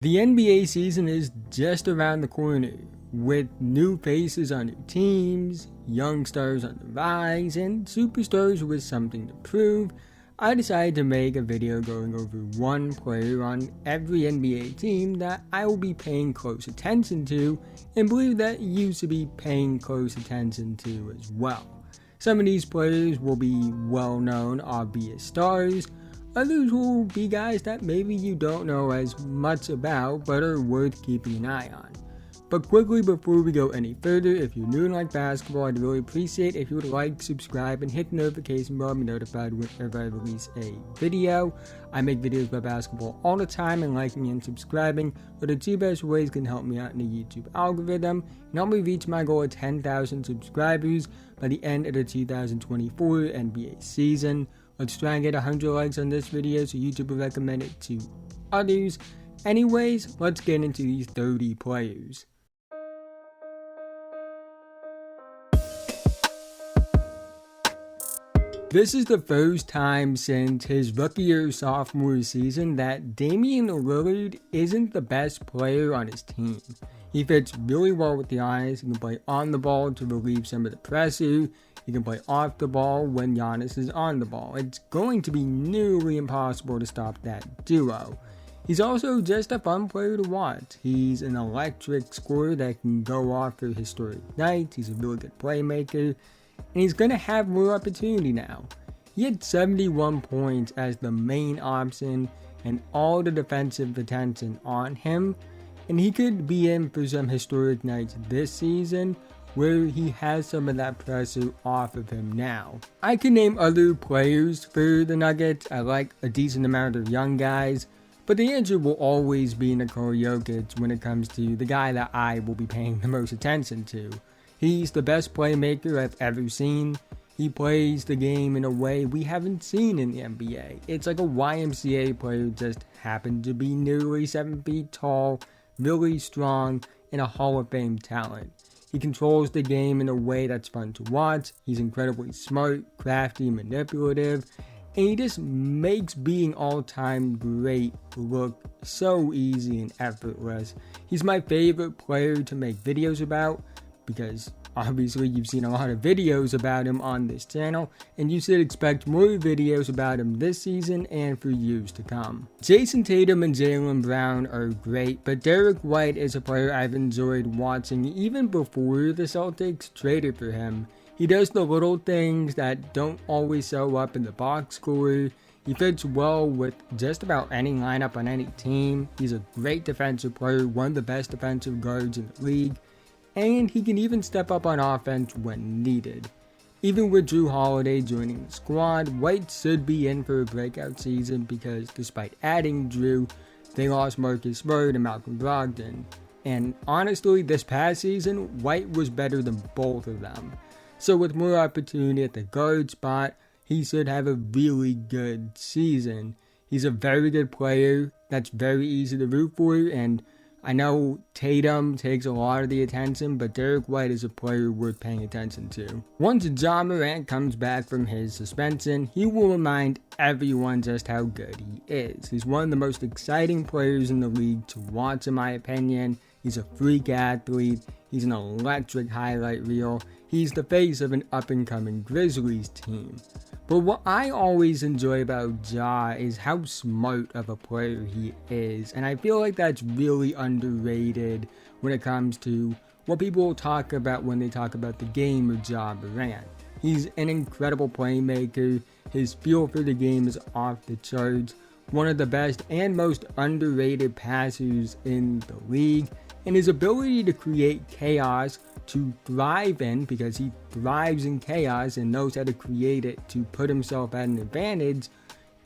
The NBA season is just around the corner, with new faces on new teams, young stars on the rise, and superstars with something to prove. I decided to make a video going over one player on every NBA team that I will be paying close attention to, and believe that you should be paying close attention to as well. Some of these players will be well-known, obvious stars. Others will be guys that maybe you don't know as much about but are worth keeping an eye on. But quickly before we go any further, if you're new and like basketball, I'd really appreciate if you would like, subscribe, and hit the notification bell to be notified whenever I release a video. I make videos about basketball all the time, and liking and subscribing are the two best ways can help me out in the YouTube algorithm and help me reach my goal of 10,000 subscribers by the end of the 2024 NBA season. Let's try and get 100 likes on this video so YouTube will recommend it to others. Anyways, let's get into these 30 players. This is the first time since his rookie or sophomore season that Damian Lillard isn't the best player on his team. He fits really well with the Giannis. He can play on the ball to relieve some of the pressure. He can play off the ball when Giannis is on the ball. It's going to be nearly impossible to stop that duo. He's also just a fun player to watch. He's an electric scorer that can go off for historic nights. He's a really good playmaker, and he's going to have more opportunity now. He had 71 points as the main option and all the defensive attention on him, and he could be in for some historic nights this season where he has some of that pressure off of him now. I can name other players for the Nuggets. I like a decent amount of young guys, but the answer will always be Nikola Jokic when it comes to the guy that I will be paying the most attention to. He's the best playmaker I've ever seen. He plays the game in a way we haven't seen in the NBA. It's like a YMCA player just happened to be nearly 7 feet tall, really strong, and a Hall of Fame talent. He controls the game in a way that's fun to watch. He's incredibly smart, crafty, manipulative, and he just makes being all-time great look so easy and effortless. He's my favorite player to make videos about because obviously you've seen a lot of videos about him on this channel, and you should expect more videos about him this season and for years to come. Jason Tatum and Jaylen Brown are great, but Derek White is a player I've enjoyed watching even before the Celtics traded for him. He does the little things that don't always show up in the box score. He fits well with just about any lineup on any team. He's a great defensive player, one of the best defensive guards in the league, and he can even step up on offense when needed. Even with Jrue Holiday joining the squad, White should be in for a breakout season because despite adding Jrue, they lost Marcus Smart and Malcolm Brogdon. And honestly, this past season, White was better than both of them. So with more opportunity at the guard spot, he should have a really good season. He's a very good player that's very easy to root for, and I know Tatum takes a lot of the attention, but Derek White is a player worth paying attention to. Once Ja Morant comes back from his suspension, he will remind everyone just how good he is. He's one of the most exciting players in the league to watch in my opinion. He's a freak athlete. He's an electric highlight reel. He's the face of an up-and-coming Grizzlies team. But what I always enjoy about Ja is how smart of a player he is, and I feel like that's really underrated when it comes to what people talk about when they talk about the game of Ja Morant. He's an incredible playmaker. His feel for the game is off the charts. One of the best and most underrated passers in the league, and his ability to create chaos to thrive in, because he thrives in chaos and knows how to create it to put himself at an advantage,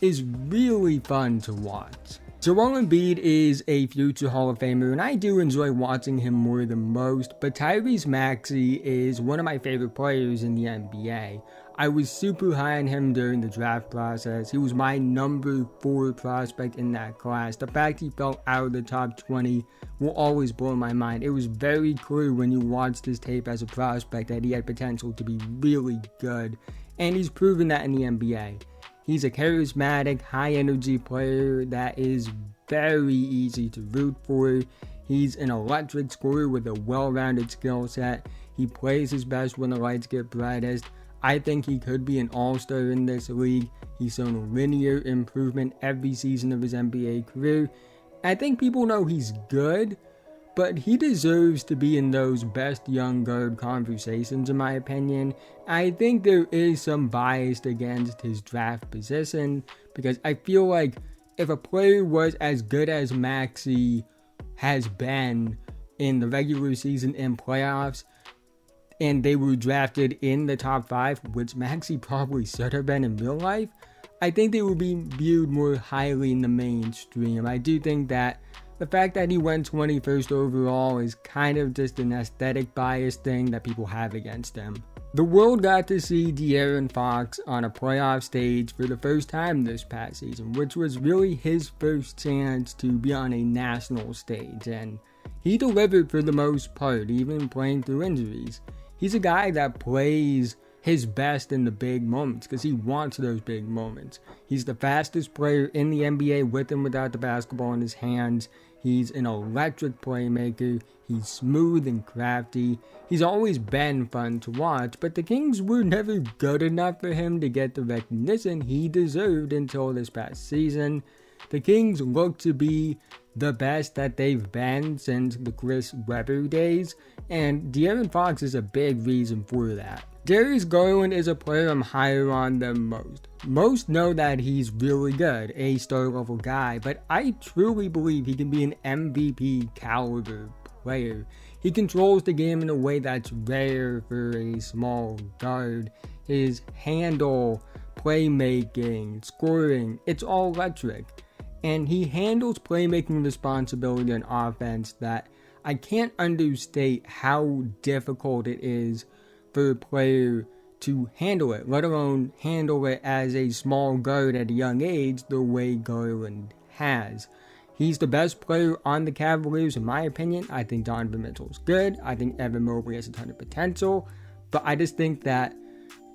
is really fun to watch. Joel Embiid is a future Hall of Famer, and I do enjoy watching him more than most, but Tyrese Maxey is one of my favorite players in the NBA. I was super high on him during the draft process. He was my number 4 prospect in that class. The fact he fell out of the top 20 will always blow my mind. It was very clear when you watched his tape as a prospect that he had potential to be really good, and he's proven that in the NBA. He's a charismatic, high-energy player that is very easy to root for. He's an electric scorer with a well-rounded skill set. He plays his best when the lights get brightest. I think he could be an all-star in this league. He's shown a linear improvement every season of his NBA career. I think people know he's good, but he deserves to be in those best young guard conversations, in my opinion. I think there is some bias against his draft position, because I feel like if a player was as good as Maxey has been in the regular season and playoffs, and they were drafted in the top 5, which Maxey probably should have been in real life, I think they would be viewed more highly in the mainstream. I do think that the fact that he went 21st overall is kind of just an aesthetic bias thing that people have against him. The world got to see De'Aaron Fox on a playoff stage for the first time this past season, which was really his first chance to be on a national stage, and he delivered for the most part, even playing through injuries. He's a guy that plays his best in the big moments because he wants those big moments. He's the fastest player in the NBA with and without the basketball in his hands. He's an electric playmaker. He's smooth and crafty. He's always been fun to watch, but the Kings were never good enough for him to get the recognition he deserved until this past season. The Kings look to be the best that they've been since the Chris Webber days, and De'Aaron Fox is a big reason for that. Darius Garland is a player I'm higher on than most. Most know that he's really good, a star level guy, but I truly believe he can be an MVP caliber player. He controls the game in a way that's rare for a small guard. His handle, playmaking, scoring, it's all electric. And he handles playmaking responsibility on offense that I can't understate how difficult it is for a player to handle it, let alone handle it as a small guard at a young age the way Garland has. He's the best player on the Cavaliers in my opinion. I think Donovan Mitchell's good. I think Evan Mobley has a ton of potential. But I just think that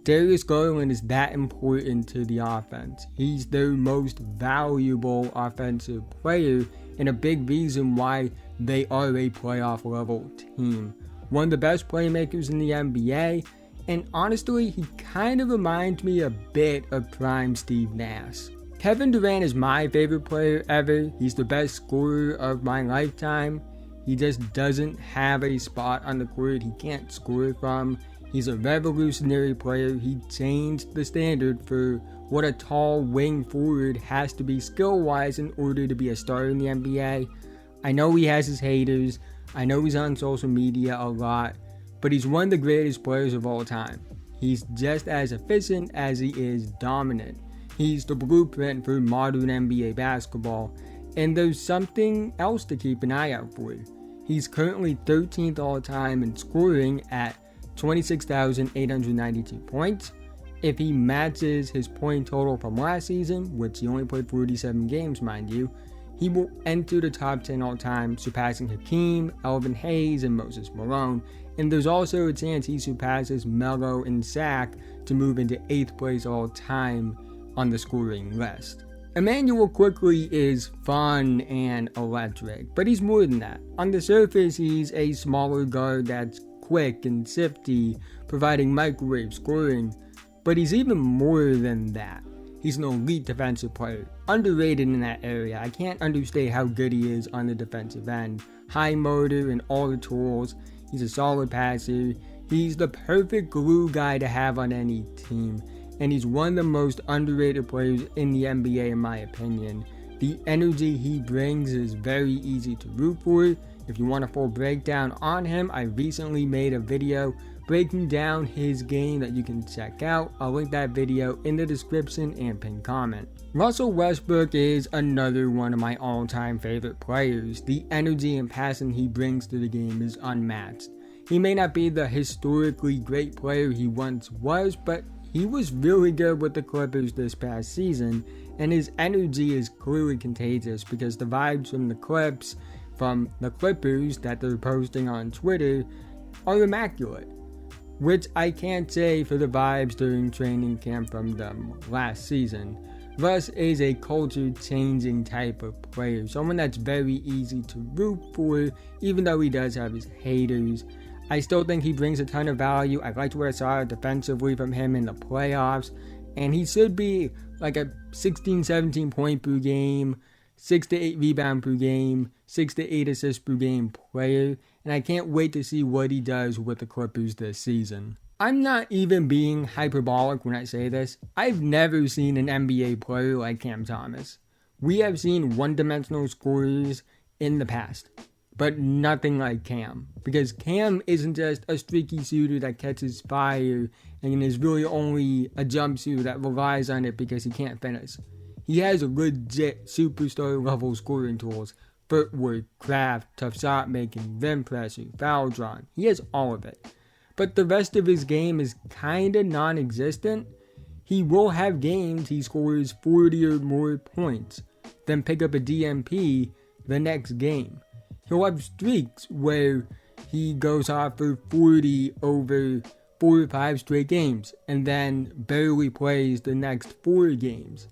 Darius Garland is that important to the offense. He's their most valuable offensive player and a big reason why they are a playoff level team. One of the best playmakers in the NBA, and honestly, he kind of reminds me a bit of prime Steve Nash. Kevin Durant is my favorite player ever. He's the best scorer of my lifetime. He just doesn't have a spot on the court he can't score from. He's a revolutionary player. He changed the standard for what a tall wing forward has to be skill-wise in order to be a star in the NBA. I know he has his haters. I know he's on social media a lot, but he's one of the greatest players of all time. He's just as efficient as he is dominant. He's the blueprint for modern NBA basketball, and there's something else to keep an eye out for. He's currently 13th all-time in scoring at 26,892 points. If he matches his point total from last season, which he only played 47 games, mind you, he will enter the top 10 all-time, surpassing Hakeem, Elvin Hayes, and Moses Malone. And there's also a chance he surpasses Melo and Zach to move into 8th place all-time on the scoring list. Immanuel Quickley is fun and electric, but he's more than that. On the surface, he's a smaller guard that's quick and shifty, providing microwave scoring, but he's even more than that. He's an elite defensive player, underrated in that area. I can't understate how good he is on the defensive end. High motor and all the tools. He's a solid passer. He's the perfect glue guy to have on any team, and he's one of the most underrated players in the NBA in my opinion. The energy he brings is very easy to root for. If you want a full breakdown on him, I recently made a video breaking down his game that you can check out. I'll link that video in the description and pinned comment. Russell Westbrook is another one of my all-time favorite players. The energy and passion he brings to the game is unmatched. He may not be the historically great player he once was, but he was really good with the Clippers this past season, and his energy is clearly contagious because the vibes from the Clips, from the Clippers that they're posting on Twitter, are immaculate. Which I can't say for the vibes during training camp from them last season. Russ is a culture-changing type of player, someone that's very easy to root for, even though he does have his haters. I still think he brings a ton of value. I liked what I saw defensively from him in the playoffs, and he should be like a 16-17 point per game, 6 to 8 rebound per game, 6 to 8 assists per game player, and I can't wait to see what he does with the Clippers this season. I'm not even being hyperbolic when I say this. I've never seen an NBA player like Cam Thomas. We have seen one-dimensional scorers in the past, but nothing like Cam. Because Cam isn't just a streaky shooter that catches fire and is really only a jump shooter that relies on it because he can't finish. He has legit superstar-level scoring tools. Footwork, craft, tough shot making, rim pressure, foul drawing. He has all of it. But the rest of his game is kinda non-existent. He will have games he scores 40 or more points, then pick up a DMP the next game. He'll have streaks where he goes off for 40 over 4 or 5 straight games, and then barely plays the next 4 games.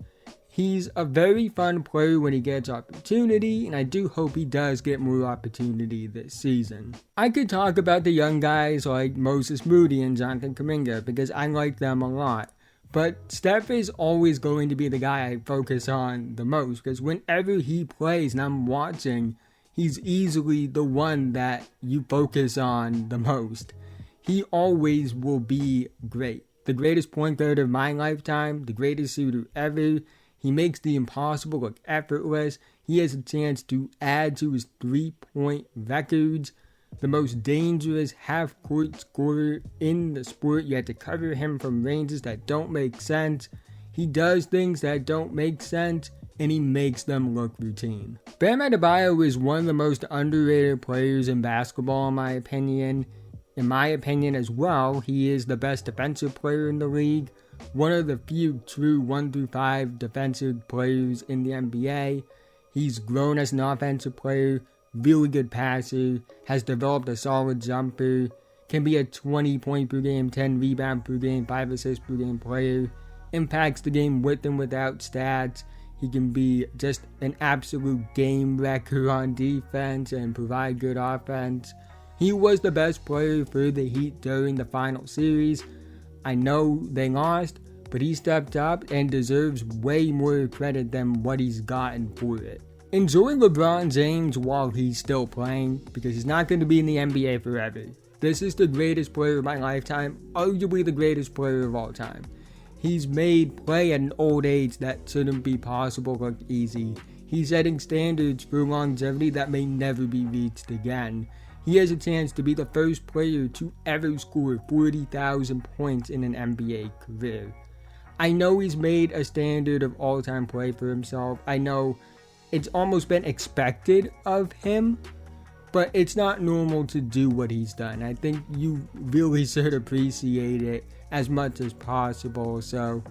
He's a very fun player when he gets opportunity, and I do hope he does get more opportunity this season. I could talk about the young guys like Moses Moody and Jonathan Kuminga because I like them a lot. But Steph is always going to be the guy I focus on the most because whenever he plays and I'm watching, he's easily the one that you focus on the most. He always will be great. The greatest point guard of my lifetime, the greatest shooter ever. He makes the impossible look effortless. He has a chance to add to his 3-point records. The most dangerous half-court scorer in the sport. You have to cover him from ranges that don't make sense. He does things that don't make sense, and he makes them look routine. Bam Adebayo is one of the most underrated players in basketball, in my opinion. In my opinion as well, he is the best defensive player in the league. One of the few true 1-5 defensive players in the NBA. He's grown as an offensive player, really good passer, has developed a solid jumper, can be a 20 point per game, 10 rebound per game, 5 assists per game player, impacts the game with and without stats. He can be just an absolute game wrecker on defense and provide good offense. He was the best player for the Heat during the final series. I know they lost, but he stepped up and deserves way more credit than what he's gotten for it. Enjoy LeBron James while he's still playing, because he's not going to be in the NBA forever. This is the greatest player of my lifetime, arguably the greatest player of all time. He's made play at an old age that shouldn't be possible look easy. He's setting standards for longevity that may never be reached again. He has a chance to be the first player to ever score 40,000 points in an NBA career. I know he's made a standard of all-time play for himself. I know it's almost been expected of him, but it's not normal to do what he's done. I think you really should appreciate it as much as possible. So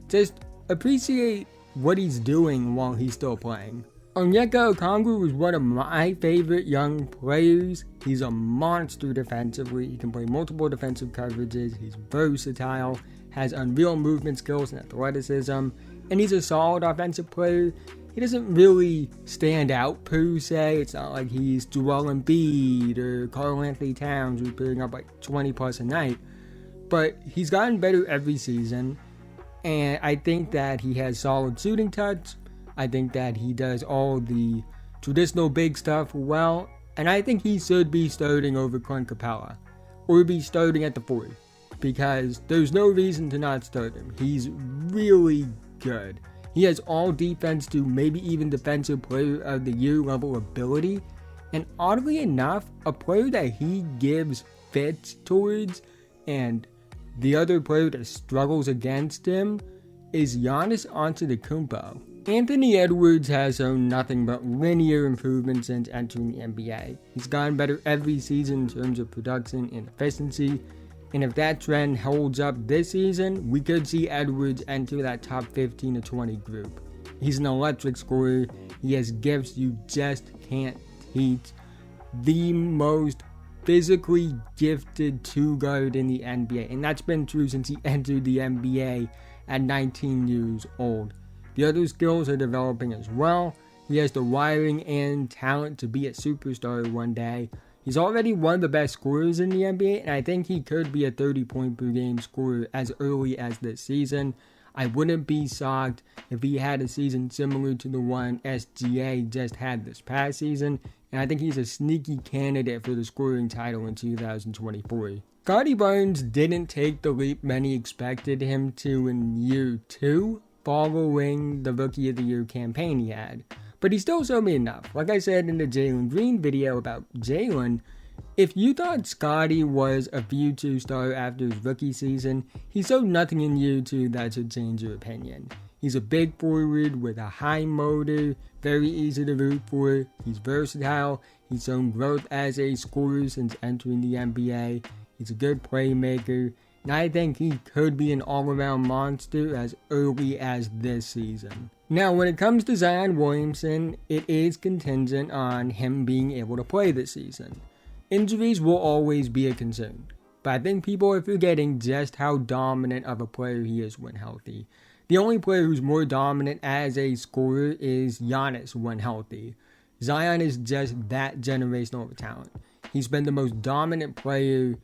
just appreciate what he's doing while he's still playing. Onyeka Okongwu is one of my favorite young players. He's a monster defensively. He can play multiple defensive coverages. He's versatile, has unreal movement skills and athleticism, and he's a solid offensive player. He doesn't really stand out per se. It's not like he's Joel Embiid or Karl Anthony Towns who's putting up like 20 plus a night, but he's gotten better every season, and I think that he has solid shooting touch. I think that he does all the traditional big stuff well, and I think he should be starting over Clint Capella, or be starting at the 4, because there's no reason to not start him. He's really good. He has all defense to maybe even defensive player of the year level ability, and oddly enough, a player that he gives fits towards, and the other player that struggles against him, is Giannis Antetokounmpo. Anthony Edwards has shown nothing but linear improvement since entering the NBA. He's gotten better every season in terms of production and efficiency, and if that trend holds up this season, we could see Edwards enter that top 15 to 20 group. He's an electric scorer. He has gifts you just can't teach. The most physically gifted 2-guard in the NBA, and that's been true since he entered the NBA at 19 years old. The other skills are developing as well. He has the wiring and talent to be a superstar one day. He's already one of the best scorers in the NBA, and I think he could be a 30-point per game scorer as early as this season. I wouldn't be shocked if he had a season similar to the one SGA just had this past season, and I think he's a sneaky candidate for the scoring title in 2024. Scottie Barnes didn't take the leap many expected him to in year 2, following the Rookie of the Year campaign he had. But he still showed me enough. Like I said in the Jalen Green video about Jalen, if you thought Scottie was a future star after his rookie season, he showed nothing in year 2 that should change your opinion. He's a big forward with a high motor, very easy to root for. He's versatile. He's shown growth as a scorer since entering the NBA. He's a good playmaker. And I think he could be an all-around monster as early as this season. Now, when it comes to Zion Williamson, it is contingent on him being able to play this season. Injuries will always be a concern, but I think people are forgetting just how dominant of a player he is when healthy. The only player who's more dominant as a scorer is Giannis when healthy. Zion is just that generational of a talent. He's been the most dominant player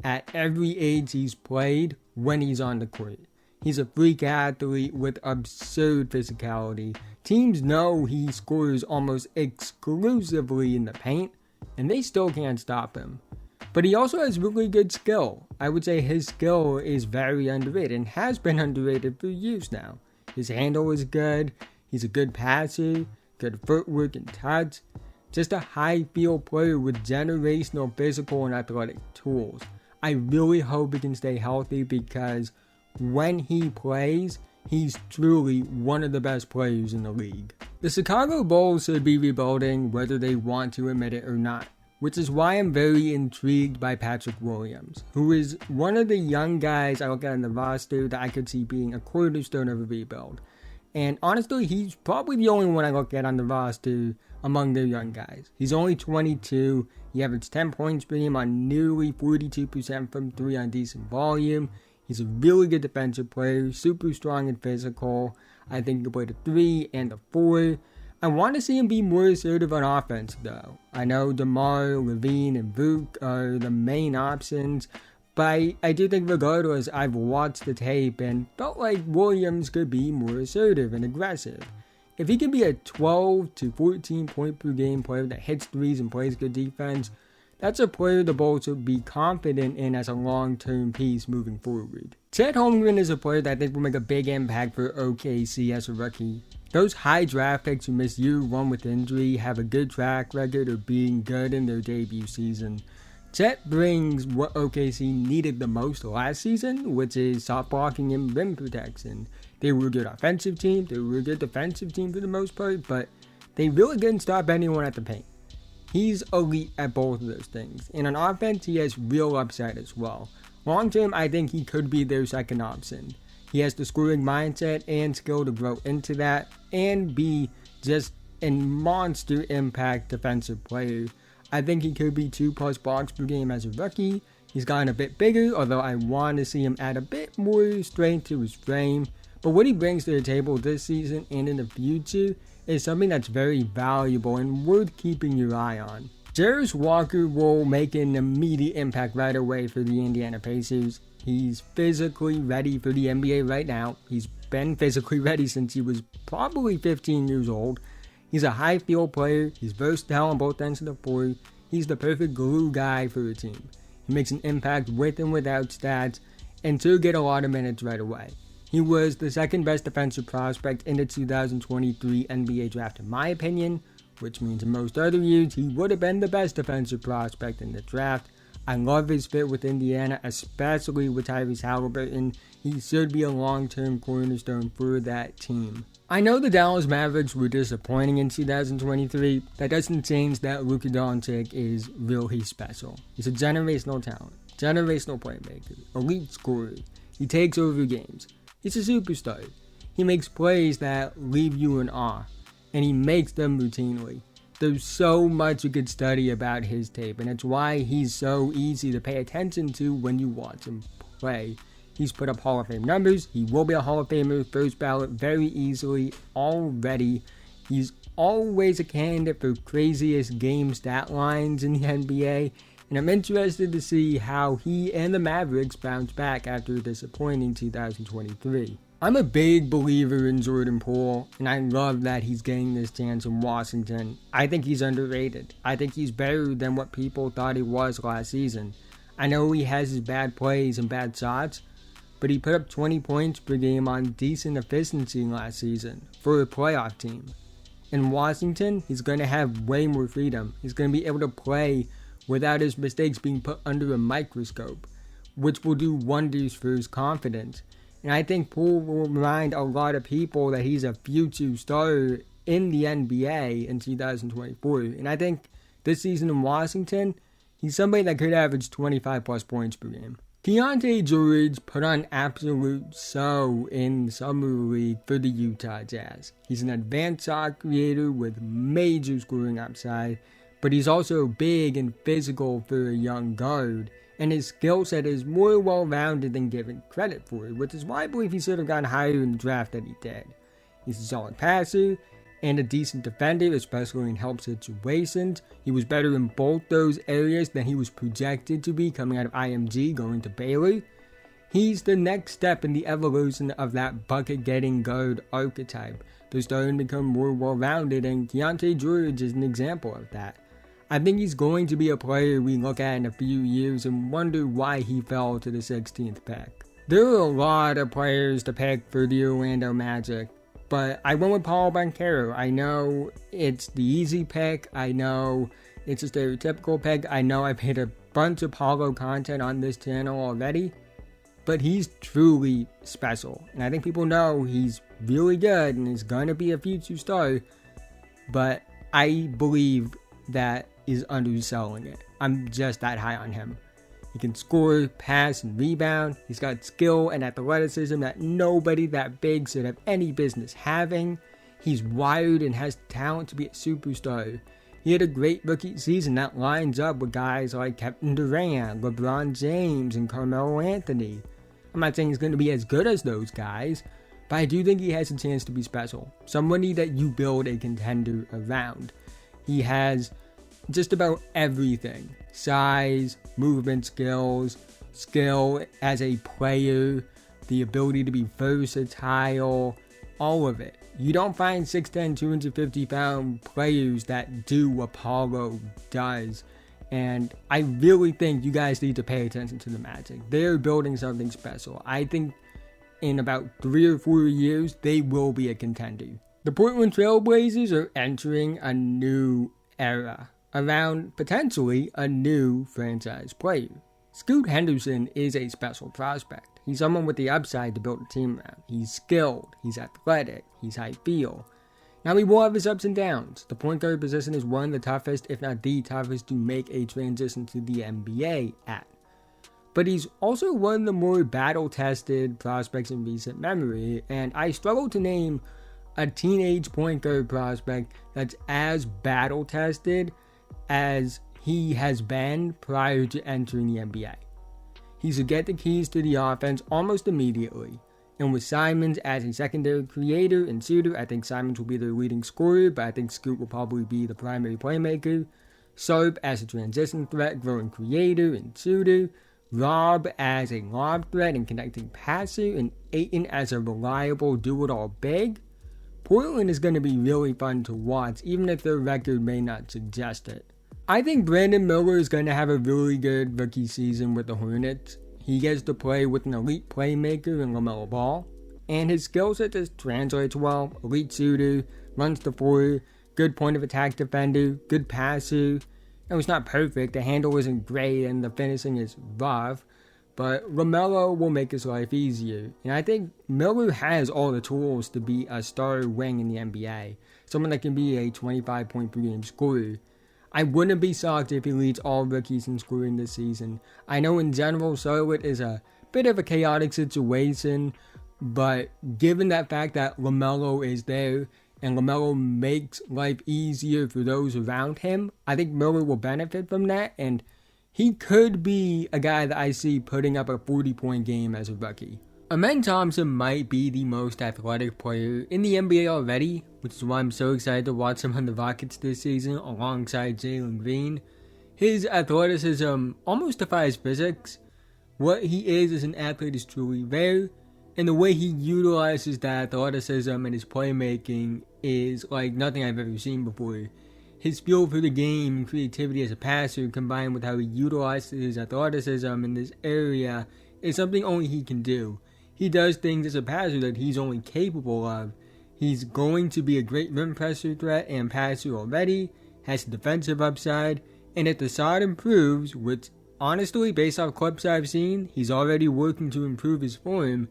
at every age he's played when he's on the court. He's a freak athlete with absurd physicality. Teams know he scores almost exclusively in the paint, and they still can't stop him. But he also has really good skill. I would say his skill is very underrated and has been underrated for years now. His handle is good, he's a good passer, good footwork and touch. Just a high-field player with generational physical and athletic tools. I really hope he can stay healthy because when he plays, he's truly one of the best players in the league. The Chicago Bulls should be rebuilding whether they want to admit it or not, which is why I'm very intrigued by Patrick Williams, who is one of the young guys I look at on the roster that I could see being a cornerstone of a rebuild. And honestly, he's probably the only one I look at on the roster among their young guys. He's only 22. He averaged 10 points per game on nearly 42% from 3 on decent volume. He's a really good defensive player, super strong and physical. I think he can play the 3 and the 4. I want to see him be more assertive on offense, though. I know DeMar, Levine, and Vuk are the main options, but I do think regardless, I've watched the tape and felt like Williams could be more assertive and aggressive. If he can be a 12 to 14 point per game player that hits threes and plays good defense, that's a player the Bulls would be confident in as a long-term piece moving forward. Chet Holmgren is a player that I think will make a big impact for OKC as a rookie. Those high draft picks who missed year 1 with injury have a good track record of being good in their debut season. Chet brings what OKC needed the most last season, which is shot blocking and rim protection. They were a good offensive team, they were a good defensive team for the most part, but they really didn't stop anyone at the paint. He's elite at both of those things, and on offense, he has real upside as well. Long term, I think he could be their second option. He has the scoring mindset and skill to grow into that, and be just a monster impact defensive player. I think he could be 2+ blocks per game as a rookie. He's gotten a bit bigger, although I want to see him add a bit more strength to his frame. But what he brings to the table this season and in the future is something that's very valuable and worth keeping your eye on. Jarris Walker will make an immediate impact right away for the Indiana Pacers. He's physically ready for the NBA right now. He's been physically ready since he was probably 15 years old. He's a high field player. He's versatile on both ends of the floor. He's the perfect glue guy for a team. He makes an impact with and without stats, and to get a lot of minutes right away. He was the second best defensive prospect in the 2023 NBA draft in my opinion, which means in most other years he would have been the best defensive prospect in the draft. I love his fit with Indiana, especially with Tyrese Halliburton. He should be a long-term cornerstone for that team. I know the Dallas Mavericks were disappointing in 2023. That doesn't change that Luka Doncic is really special. He's a generational talent, generational playmaker, elite scorer. He takes over games. He's a superstar. He makes plays that leave you in awe, and he makes them routinely. There's so much you could study about his tape, and it's why he's so easy to pay attention to when you watch him play. He's put up Hall of Fame numbers. He will be a Hall of Famer, first ballot very easily already. He's always a candidate for craziest game stat lines in the NBA. And I'm interested to see how he and the Mavericks bounce back after a disappointing 2023. I'm a big believer in Jordan Poole, and I love that he's getting this chance in Washington. I think he's underrated. I think he's better than what people thought he was last season. I know he has his bad plays and bad shots, but he put up 20 points per game on decent efficiency last season for a playoff team. In Washington, he's going to have way more freedom. He's going to be able to play without his mistakes being put under a microscope, which will do wonders for his confidence. And I think Poole will remind a lot of people that he's a future star in the NBA in 2024. And I think this season in Washington, he's somebody that could average 25 plus points per game. Keontae George put on absolute show in Summer League for the Utah Jazz. He's an advanced shot creator with major scoring upside, but he's also big and physical for a young guard, and his skill set is more well-rounded than given credit for, which is why I believe he should have gotten higher in the draft than he did. He's a solid passer and a decent defender, especially in help situations. He was better in both those areas than he was projected to be coming out of IMG going to Baylor. He's the next step in the evolution of that bucket-getting guard archetype. They're starting to become more well-rounded, and Keontae George is an example of that. I think he's going to be a player we look at in a few years and wonder why he fell to the 16th pick. There are a lot of players to pick for the Orlando Magic, but I went with Paolo Banchero. I know it's the easy pick. I know it's a stereotypical pick. I know I've hit a bunch of Paolo content on this channel already, but he's truly special. And I think people know he's really good and is going to be a future star, but I believe that is underselling it. I'm just that high on him. He can score, pass, and rebound. He's got skill and athleticism that nobody that big should have any business having. He's wired and has talent to be a superstar. He had a great rookie season that lines up with guys like Kevin Durant, LeBron James, and Carmelo Anthony. I'm not saying he's going to be as good as those guys, but I do think he has a chance to be special. Somebody that you build a contender around. He has just about everything. Size, movement skills, skill as a player, the ability to be versatile, all of it. You don't find 6'10", 250-pound players that do what Paolo does. And I really think you guys need to pay attention to the Magic. They're building something special. I think in about 3 or 4 years, they will be a contender. The Portland Trail Blazers are entering a new era around potentially a new franchise player. Scoot Henderson is a special prospect. He's someone with the upside to build a team around. He's skilled, he's athletic, he's high feel. Now he will have his ups and downs. The point guard position is one of the toughest, if not the toughest, to make a transition to the NBA at. But he's also one of the more battle-tested prospects in recent memory, and I struggle to name a teenage point guard prospect that's as battle-tested as he has been prior to entering the NBA. He should get the keys to the offense almost immediately. And with Simons as a secondary creator and shooter, I think Simons will be their leading scorer, but I think Scoot will probably be the primary playmaker. Sharp as a transition threat, growing creator and shooter. Rob as a lob threat and connecting passer, and Ayton as a reliable do-it-all big. Portland is going to be really fun to watch, even if their record may not suggest it. I think Brandon Miller is going to have a really good rookie season with the Hornets. He gets to play with an elite playmaker in LaMelo Ball, and his skill set just translates well. Elite shooter, runs the floor, good point of attack defender, good passer. Now, it's not perfect, the handle isn't great, and the finishing is rough, but LaMelo will make his life easier. And I think Miller has all the tools to be a star wing in the NBA, someone that can be a 25-point per game scorer. I wouldn't be shocked if he leads all rookies in scoring this season. I know in general Charlotte is a bit of a chaotic situation, but given that fact that LaMelo is there and LaMelo makes life easier for those around him, I think Miller will benefit from that, and he could be a guy that I see putting up a 40-point game as a rookie. Amen Thompson might be the most athletic player in the NBA already, which is why I'm so excited to watch him on the Rockets this season alongside Jalen Green. His athleticism almost defies physics. What he is an athlete is truly rare, and the way he utilizes that athleticism and his playmaking is like nothing I've ever seen before. His feel for the game and creativity as a passer combined with how he utilizes his athleticism in this area is something only he can do. He does things as a passer that he's only capable of. He's going to be a great rim presser threat and passer already, has defensive upside, and if the shot improves, which honestly, based off clips I've seen, he's already working to improve his form,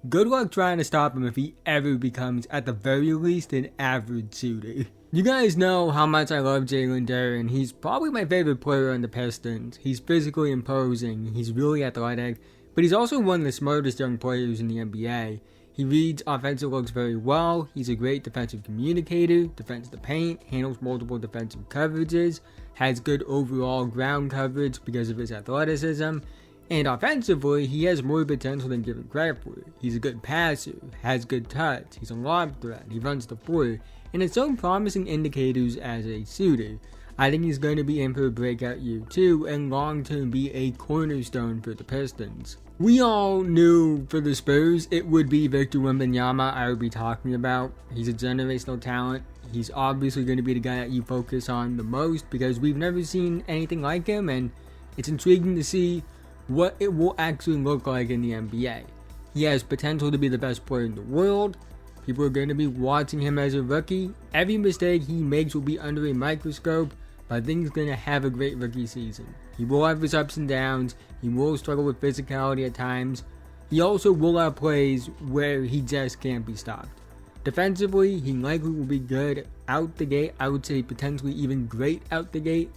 good luck trying to stop him if he ever becomes, at the very least, an average shooter. You guys know how much I love Jalen Duren. He's probably my favorite player on the Pistons. He's physically imposing, he's really athletic, but he's also one of the smartest young players in the NBA. He reads offensive looks very well, he's a great defensive communicator, defends the paint, handles multiple defensive coverages, has good overall ground coverage because of his athleticism, and offensively, he has more potential than given credit for. He's a good passer, has good touch, he's a lob threat, he runs the floor, and has shown promising indicators as a shooter. I think he's going to be in for a breakout year too, and long term be a cornerstone for the Pistons. We all knew for the Spurs it would be Victor Wembanyama I would be talking about. He's a generational talent. He's obviously going to be the guy that you focus on the most because we've never seen anything like him, and it's intriguing to see what it will actually look like in the NBA. He has potential to be the best player in the world. People are going to be watching him as a rookie. Every mistake he makes will be under a microscope, but I think he's going to have a great rookie season. He will have his ups and downs. He will struggle with physicality at times. He also will have plays where he just can't be stopped. Defensively, he likely will be good out the gate. I would say potentially even great out the gate.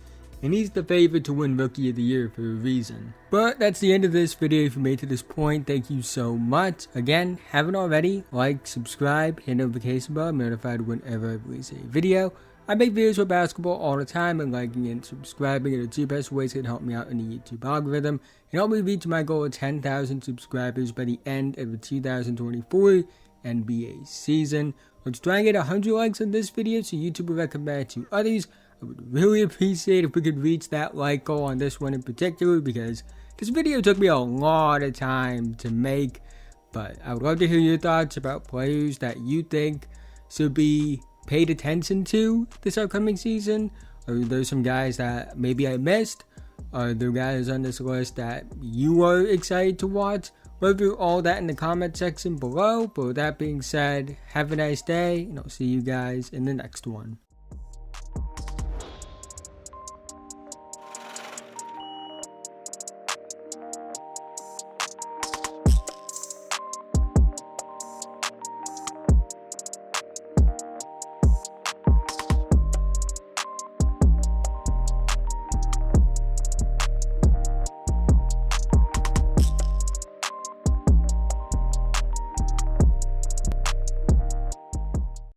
And he's the favorite to win Rookie of the Year for a reason. But that's the end of this video. If you made it to this point, thank you so much. Again, haven't already, like, subscribe, hit notification bell, I'm notified whenever I release a video. I make videos about basketball all the time, and liking and subscribing are the two best ways that help me out in the YouTube algorithm and help me reach my goal of 10,000 subscribers by the end of the 2024 NBA season. Let's try and get 100 likes on this video so YouTube will recommend it to others. I would really appreciate if we could reach that like goal on this one in particular because this video took me a lot of time to make. But I would love to hear your thoughts about players that you think should be paid attention to this upcoming season. Are there some guys that maybe I missed? Are there guys on this list that you are excited to watch? Love to all that in the comment section below. But with that being said, have a nice day, and I'll see you guys in the next one.